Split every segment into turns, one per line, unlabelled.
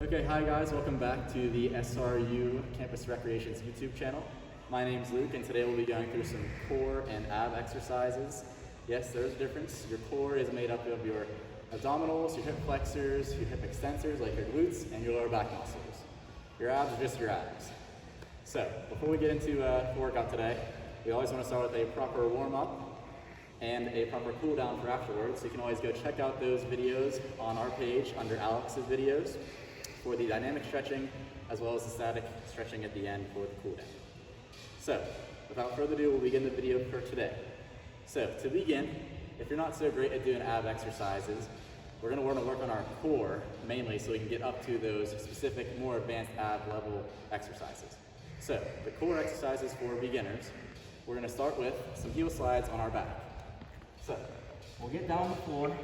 Okay, hi guys, welcome back to the SRU Campus Recreations YouTube channel. My name's Luke, and today we'll be going through some core and ab exercises. Yes, there's a difference. Your core is made up of your abdominals, your hip flexors, your hip extensors like your glutes, and your lower back muscles. Your abs are just your abs. So, before we get into the workout today, we always want to start with a proper warm-up and a proper cool down for afterwards. So you can always go check out those videos on our page under Alex's videos for the dynamic stretching as well as the static stretching at the end for the cool down. So, without further ado, we'll begin the video for today. So, to begin, if you're not so great at doing ab exercises, we're going to want to work on our core mainly so we can get up to those specific, more advanced ab level exercises. So, the core exercises for beginners, we're going to start with some heel slides on our back. So, we'll get down on the floor.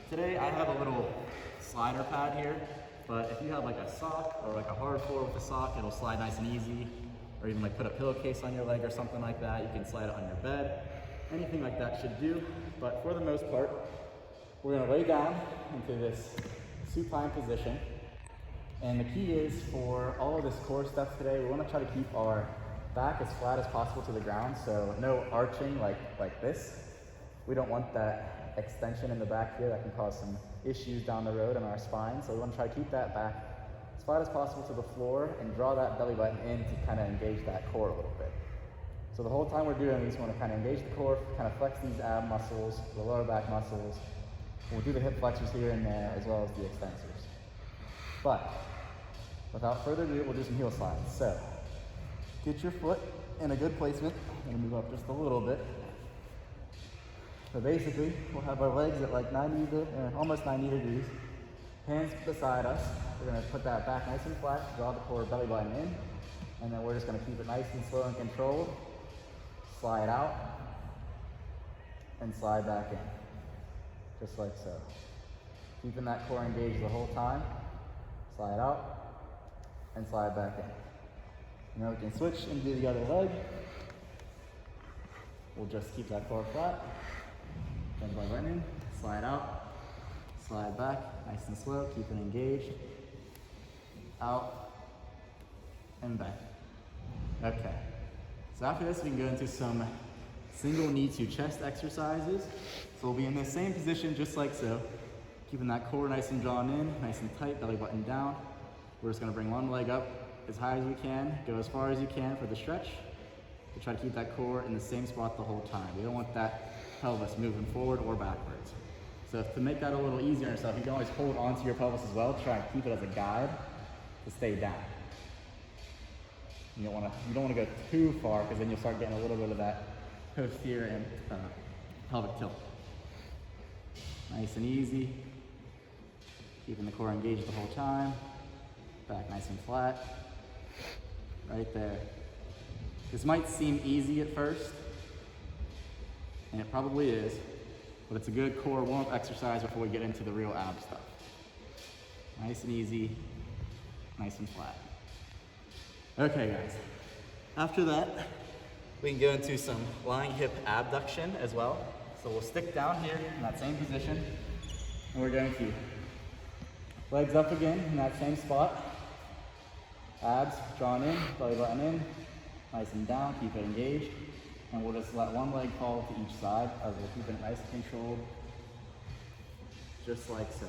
Today I have a little slider pad here, but if you have like a sock or like a hard floor with a sock, it'll slide nice and easy. Or even like put a pillowcase on your leg or something like that. You can slide it on your bed. Anything like that should do. But for the most part, we're gonna lay down into this supine position. And the key is for all of this core stuff today, we wanna try to keep our back as flat as possible to the ground. So no arching like this. We don't want that extension in the back here that can cause some issues down the road in our spine. So we want to try to keep that back as flat as possible to the floor and draw that belly button in to kind of engage that core a little bit. So the whole time we're doing these, we want to kind of engage the core, kind of flex these ab muscles, the lower back muscles. We'll do the hip flexors here and there as well as the extensors. But without further ado, we'll do some heel slides. So get your foot in a good placement. I'm going to move up just a little bit. So basically, we'll have our legs at like almost 90 degrees. Hands beside us. We're going to put that back nice and flat, draw the core belly button in, and then we're just going to keep it nice and slow and controlled. Slide out, and slide back in. Just like so. Keeping that core engaged the whole time. Slide out, and slide back in. Now we can switch and do the other leg. We'll just keep that core flat. Belly button in, slide out, slide back, nice and slow, keep it engaged, out, and back. Okay, so after this we can go into some single knee to chest exercises. So we'll be in the same position just like so, keeping that core nice and drawn in, nice and tight, belly button down. We're just gonna bring one leg up as high as we can, go as far as you can for the stretch. We try to keep that core in the same spot the whole time. We don't want that pelvis moving forward or backwards. So to make that a little easier on yourself, you can always hold onto your pelvis as well. Try and keep it as a guide to stay down. You don't want to go too far because then you'll start getting a little bit of that posterior and pelvic tilt. Nice and easy. Keeping the core engaged the whole time. Back nice and flat. Right there. This might seem easy at first, and it probably is, but it's a good core warm-up exercise before we get into the real ab stuff. Nice and easy, nice and flat. Okay guys, after that, we can go into some lying hip abduction as well. So we'll stick down here in that same position, and we're going to legs up again in that same spot. Abs drawn in, belly button in, nice and down, keep it engaged. And we'll just let one leg fall to each side as we're keeping it nice and controlled, just like so.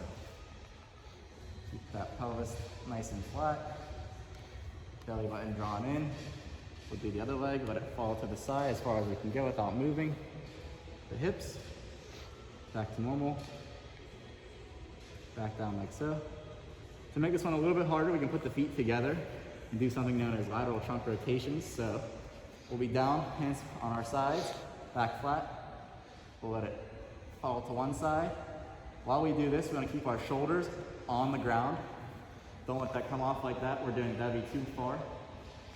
Keep that pelvis nice and flat, belly button drawn in. We'll do the other leg, let it fall to the side as far as we can go without moving. The hips, back to normal, back down like so. To make this one a little bit harder, we can put the feet together and do something known as lateral trunk rotations. So we'll be down, hands on our sides, back flat. We'll let it fall to one side. While we do this, we want to keep our shoulders on the ground. Don't let that come off like that. That'd be too far.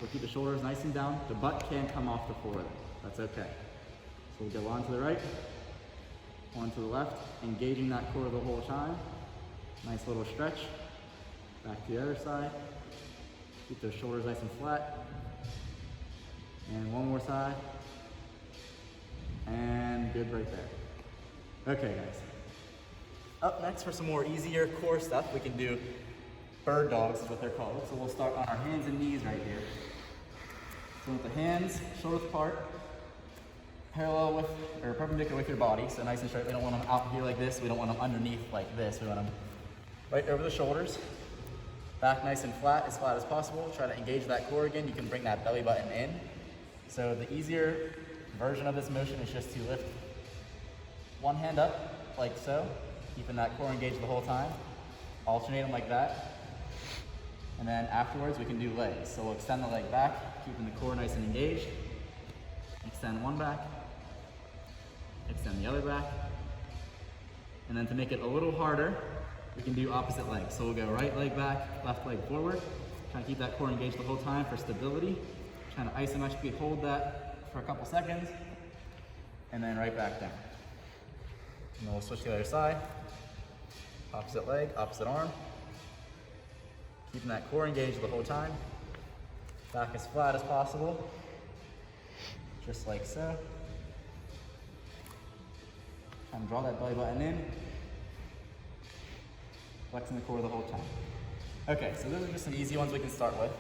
So keep the shoulders nice and down. The butt can come off the floor. That's okay. So we'll go one to the right, one to the left, engaging that core the whole time. Nice little stretch. Back to the other side. Keep those shoulders nice and flat. And one more side. And good right there. Okay guys. Up next for some more easier core stuff, we can do bird dogs is what they're called. So we'll start on our hands and knees right here. So with the hands shoulder apart, parallel with, or perpendicular with your body, so nice and straight. We don't want them out here like this. We don't want them underneath like this. We want them right over the shoulders. Back nice and flat as possible. Try to engage that core again. You can bring that belly button in. So the easier version of this motion is just to lift one hand up like so, keeping that core engaged the whole time. Alternate them like that. And then afterwards we can do legs. So we'll extend the leg back, keeping the core nice and engaged. Extend one back, extend the other back. And then to make it a little harder, we can do opposite legs. So we'll go right leg back, left leg forward. Trying to keep that core engaged the whole time for stability. Trying to isometrically hold that for a couple seconds. And then right back down. And then we'll switch to the other side. Opposite leg, opposite arm. Keeping that core engaged the whole time. Back as flat as possible. Just like so. Trying to draw that belly button in. Flexing the core the whole time. Okay, so those are just some easy ones we can start with.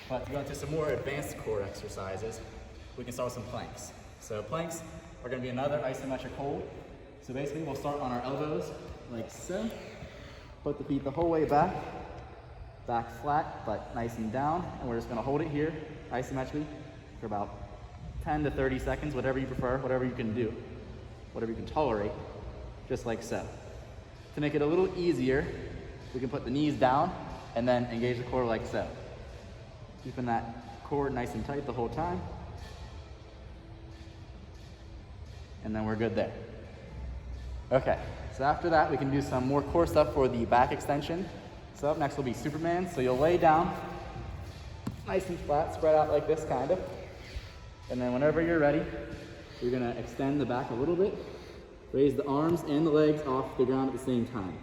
But to go into some more advanced core exercises, we can start with some planks. So planks are going to be another isometric hold. So basically we'll start on our elbows like so. Put the feet the whole way back. Back flat, but nice and down. And we're just going to hold it here isometrically for about 10 to 30 seconds, whatever you prefer, whatever you can do, whatever you can tolerate, just like so. To make it a little easier, we can put the knees down and then engage the core like so. Keeping that core nice and tight the whole time. And then we're good there. Okay, so after that, we can do some more core stuff for the back extension. So up next will be Superman. So you'll lay down, nice and flat, spread out like this kind of. And then whenever you're ready, you're gonna extend the back a little bit, raise the arms and the legs off the ground at the same time,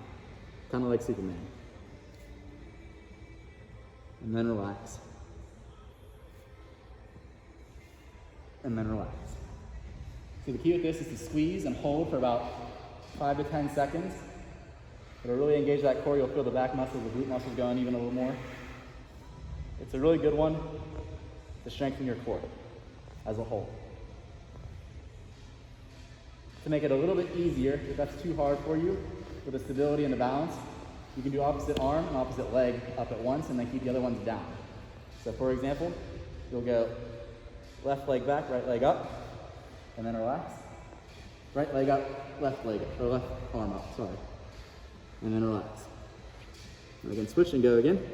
kind of like Superman. And then relax. And then relax. So the key with this is to squeeze and hold for about 5 to 10 seconds. It'll really engage that core. You'll feel the back muscles, the glute muscles going even a little more. It's a really good one to strengthen your core as a whole. To make it a little bit easier, if that's too hard for you, with the stability and the balance, you can do opposite arm and opposite leg up at once and then keep the other ones down. So for example, you'll go left leg back, right leg up, and then relax. Right leg up, left leg up, or left arm up, sorry. And then relax. And again, switch and go again.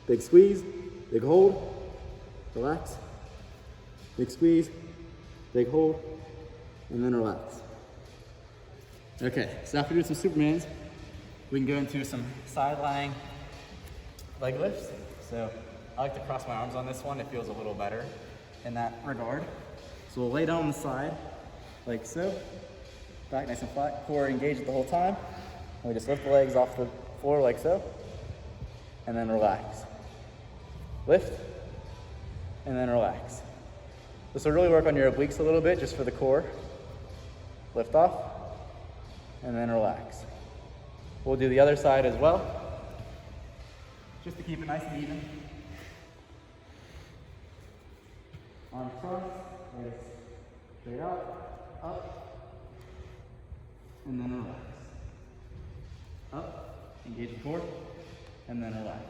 Big squeeze, big hold, relax. Big squeeze, big hold, and then relax. Okay, so after doing some Supermans, we can go into some side lying leg lifts. So I like to cross my arms on this one. It feels a little better in that regard. So we'll lay down on the side like so. Back nice and flat, core engaged the whole time. And we just lift the legs off the floor like so. And then relax. Lift, and then relax. This will really work on your obliques a little bit, just for the core. Lift off, and then relax. We'll do the other side as well, just to keep it nice and even. Arms crossed, legs straight up, and then relax. Up, engage the core, and then relax.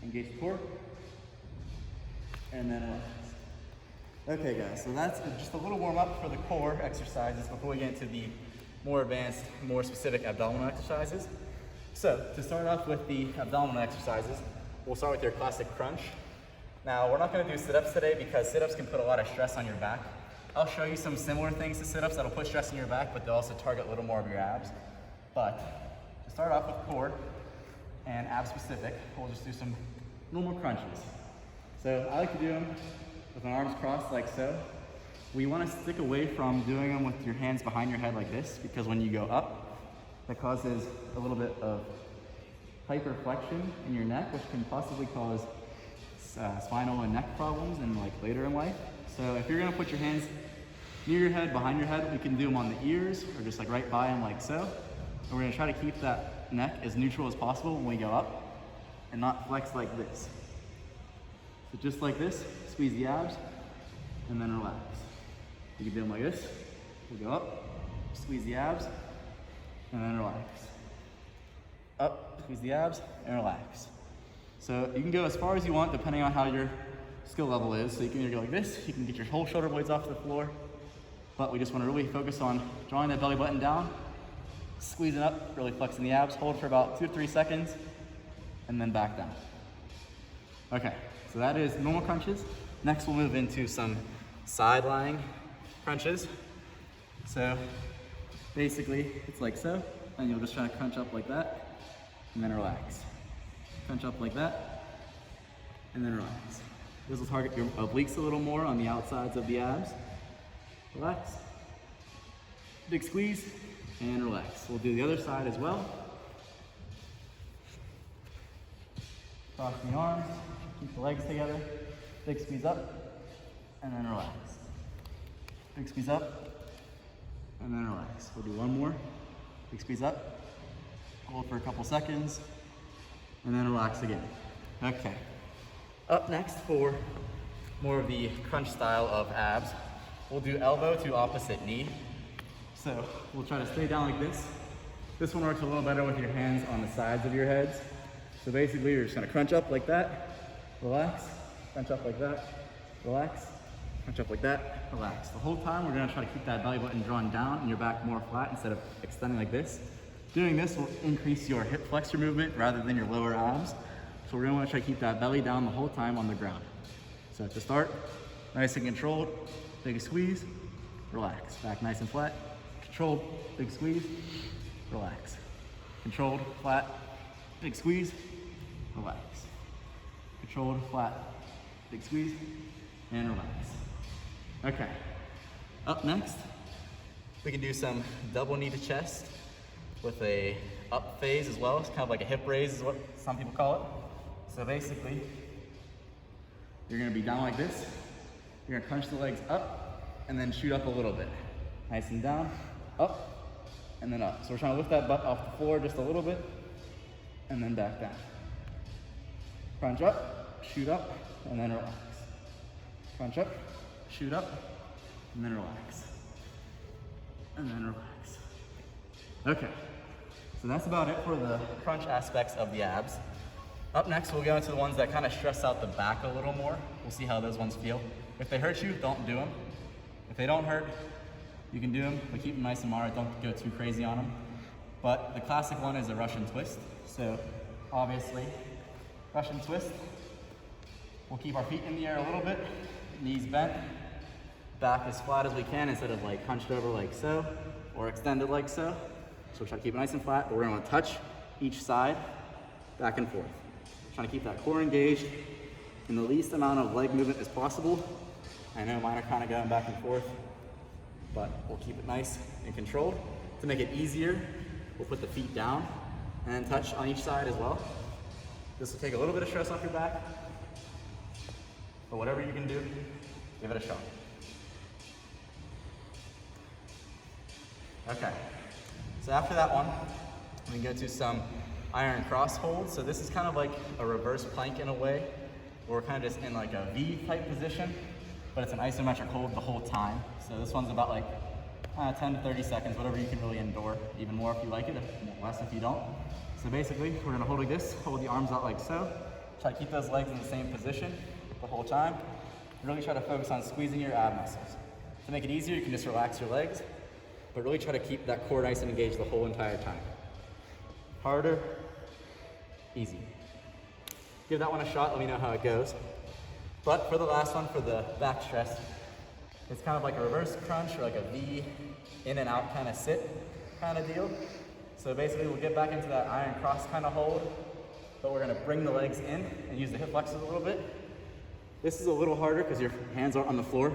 Engage the core, and then relax. Okay guys, so that's just a little warm up for the core exercises before we get into the more advanced, more specific abdominal exercises. So to start off with the abdominal exercises, we'll start with your classic crunch. Now we're not going to do sit-ups today because sit-ups can put a lot of stress on your back. I'll show you some similar things to sit-ups that'll put stress on your back, but they'll also target a little more of your abs. But to start off with core and ab specific, we'll just do some normal crunches. So I like to do them with my arms crossed like so. We want to stick away from doing them with your hands behind your head like this, because when you go up, that causes a little bit of hyperflexion in your neck, which can possibly cause spinal and neck problems and like later in life. So if you're going to put your hands near your head, behind your head, we can do them on the ears or just like right by them like so. And we're going to try to keep that neck as neutral as possible when we go up and not flex like this. So just like this, squeeze the abs and then relax. You can do them like this. We'll go up, squeeze the abs, and then relax. Up, squeeze the abs, and relax. So you can go as far as you want depending on how your skill level is. So you can either go like this, you can get your whole shoulder blades off the floor, but we just want to really focus on drawing that belly button down, squeezing up, really flexing the abs, hold for about 2 to 3 seconds, and then back down. Okay, so that is normal crunches. Next we'll move into some side lying crunches. So basically it's like so, and you'll just try to crunch up like that, and then relax. Crunch up like that, and then relax. This will target your obliques a little more on the outsides of the abs. Relax. Big squeeze, and relax. We'll do the other side as well. Cross the arms, keep the legs together. Big squeeze up, and then relax. Big squeeze up, and then relax. We'll do one more. Big squeeze up, hold for a couple seconds, and then relax again. Okay. Up next for more of the crunch style of abs, we'll do elbow to opposite knee. So we'll try to stay down like this. This one works a little better with your hands on the sides of your heads. So basically you're just gonna crunch up like that, relax, crunch up like that, relax, crunch up like that, relax. The whole time we're gonna try to keep that belly button drawn down and your back more flat instead of extending like this. Doing this will increase your hip flexor movement rather than your lower abs. So we're gonna wanna try to keep that belly down the whole time on the ground. So to start, nice and controlled, big squeeze, relax. Back nice and flat, controlled, big squeeze, relax. Controlled, flat, big squeeze, relax. Controlled, flat, big squeeze, and relax. Okay, up next, we can do some double knee to chest with a up phase as well. It's kind of like a hip raise is what some people call it. So basically, you're gonna be down like this. You're gonna crunch the legs up and then shoot up a little bit. Nice and down, up, and then up. So we're trying to lift that butt off the floor just a little bit and then back down. Crunch up, shoot up, and then relax. Crunch up, shoot up, and then relax. And then relax. Okay, so that's about it for the crunch aspects of the abs. Up next, we'll go into the ones that kind of stress out the back a little more. We'll see how those ones feel. If they hurt you, don't do them. If they don't hurt, you can do them, but keep them nice and moderate. Don't go too crazy on them. But the classic one is a Russian twist. So obviously, Russian twist. We'll keep our feet in the air a little bit, knees bent, back as flat as we can instead of like hunched over like so, or extended like so. So we'll try to keep it nice and flat, but we're gonna touch each side, back and forth. Trying to keep that core engaged in the least amount of leg movement as possible. I know mine are kind of going back and forth, but we'll keep it nice and controlled. To make it easier, we'll put the feet down and then touch on each side as well. This will take a little bit of stress off your back, but whatever you can do, give it a shot. Okay, so after that one, we can go to some iron cross holds. So this is kind of like a reverse plank in a way, where we're kind of just in like a V type position, but it's an isometric hold the whole time. So this one's about like 10 to 30 seconds, whatever you can really endure, even more if you like it, less if you don't. So basically, we're gonna hold like this, hold the arms out like so, try to keep those legs in the same position the whole time. Really try to focus on squeezing your ab muscles. To make it easier, you can just relax your legs, but really try to keep that core nice and engaged the whole entire time. Harder, easy. Give that one a shot, let me know how it goes. But for the last one, for the back stress, it's kind of like a reverse crunch or like a V in and out kind of sit kind of deal. So basically we'll get back into that iron cross kind of hold, but we're gonna bring the legs in and use the hip flexors a little bit. This is a little harder because your hands aren't on the floor.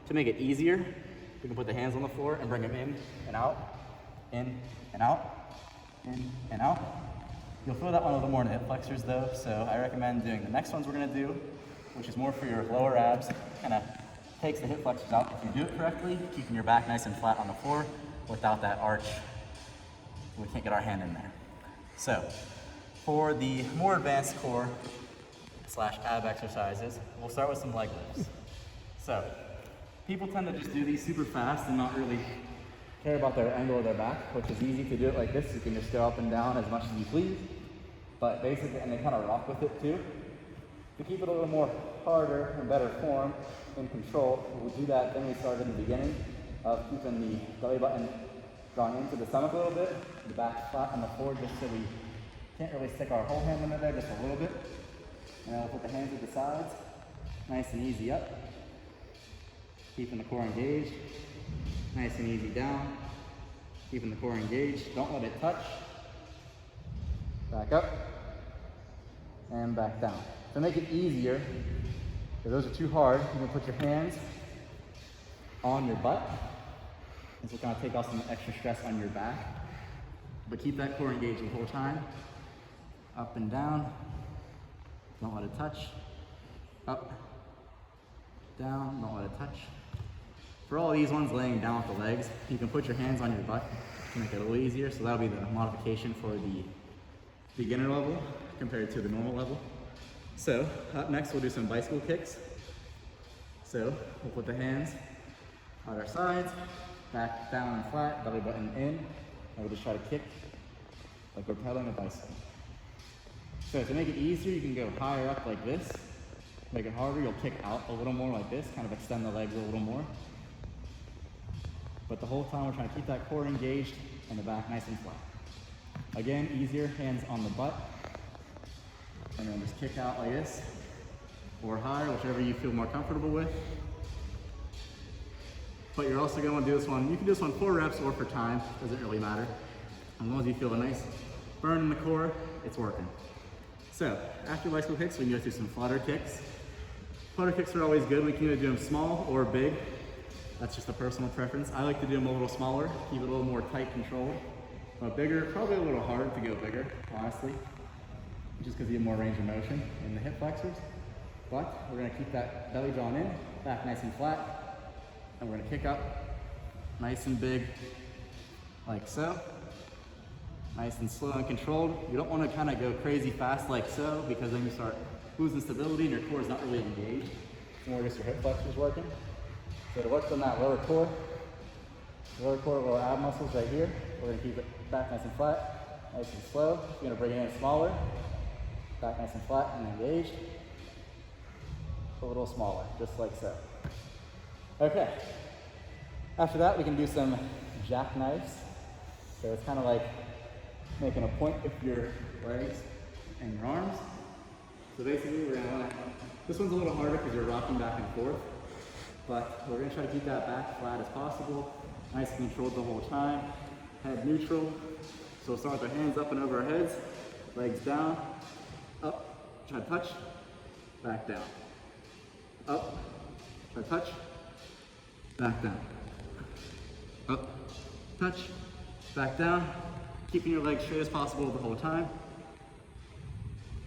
To make it easier, we can put the hands on the floor and bring them in and out, in and out, in and out. You'll feel that one a little more in the hip flexors though, so I recommend doing the next ones we're gonna do, which is more for your lower abs. Kind of takes the hip flexors out if you do it correctly, keeping your back nice and flat on the floor without that arch. We can't get our hand in there. So, for the more advanced core / ab exercises, we'll start with some leg lifts. So, people tend to just do these super fast and not really care about their angle of their back, which is easy to do it like this. You can just go up and down as much as you please. But basically, and they kind of rock with it too. To keep it a little more harder and better form, in control, we'll do that. Then we started in the beginning of keeping the belly button drawn into the stomach a little bit, the back flat on the floor, just so we can't really stick our whole hand in there, just a little bit. And then we'll put the hands at the sides, nice and easy up, keeping the core engaged, nice and easy down, keeping the core engaged. Don't let it touch. Back up and back down. To make it easier, if those are too hard, you can put your hands on your butt. This will kind of take off some extra stress on your back. But keep that core engaged the whole time. Up and down. Don't let it touch. Up, down, don't let it touch. For all these ones laying down with the legs, you can put your hands on your butt to make it a little easier. So that'll be the modification for the beginner level compared to the normal level. So up next, we'll do some bicycle kicks. So we'll put the hands on our sides, back down and flat, belly button in, and we'll just try to kick like we're pedaling a bicycle. So to make it easier, you can go higher up like this. Make it harder, you'll kick out a little more like this, kind of extend the legs a little more. But the whole time we're trying to keep that core engaged and the back nice and flat. Again, easier, hands on the butt. And then just kick out like this, or higher, whichever you feel more comfortable with. But you're also going to do this one, you can do this one 4 reps or for time, doesn't really matter. As long as you feel a nice burn in the core, it's working. So, after bicycle kicks, we can go through some flutter kicks. Flutter kicks are always good. We can either do them small or big. That's just a personal preference. I like to do them a little smaller, keep it a little more tight controlled. But bigger, probably a little hard to go bigger, honestly. Just because you have more range of motion in the hip flexors. But we're going to keep that belly drawn in, back nice and flat, and we're going to kick up nice and big, like so. Nice and slow and controlled. You don't want to kind of go crazy fast like so, because then you start losing stability and your core is not really engaged. It's more just your hip flexors working. So to work on that lower core, lower ab muscles right here, we're going to keep it back nice and flat, nice and slow. We're going to bring it in smaller. Back nice and flat and engaged. A little smaller, just like so. Okay. After that, we can do some jackknives. So it's kind of like making a point with your legs and your arms. So basically, we're gonna want to, this one's a little harder because you're rocking back and forth, but we're gonna try to keep that back flat as possible, nice and controlled the whole time, head neutral. So we'll start with our hands up and over our heads, legs down, up, try to touch, back down. Up, try to touch, back down. Up, touch, back down. Keeping your legs straight as possible the whole time.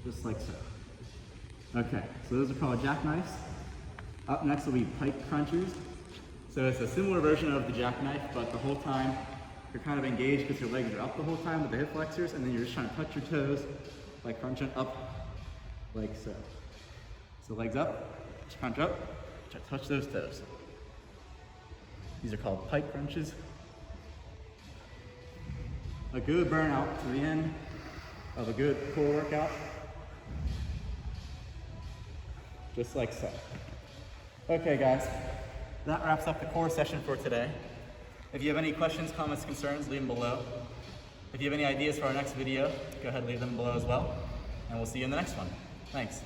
Just like so. Okay, so those are called jackknives. Up next will be pike crunchers. So it's a similar version of the jackknife, but the whole time you're kind of engaged because your legs are up the whole time with the hip flexors, and then you're just trying to touch your toes, like crunching up, like so. So legs up, crunch up, try to touch those toes. These are called pike crunches. A good burnout to the end of a good core workout. Just like so. Okay guys, that wraps up the core session for today. If you have any questions, comments, concerns, leave them below. If you have any ideas for our next video, go ahead and leave them below as well. And we'll see you in the next one. Thanks.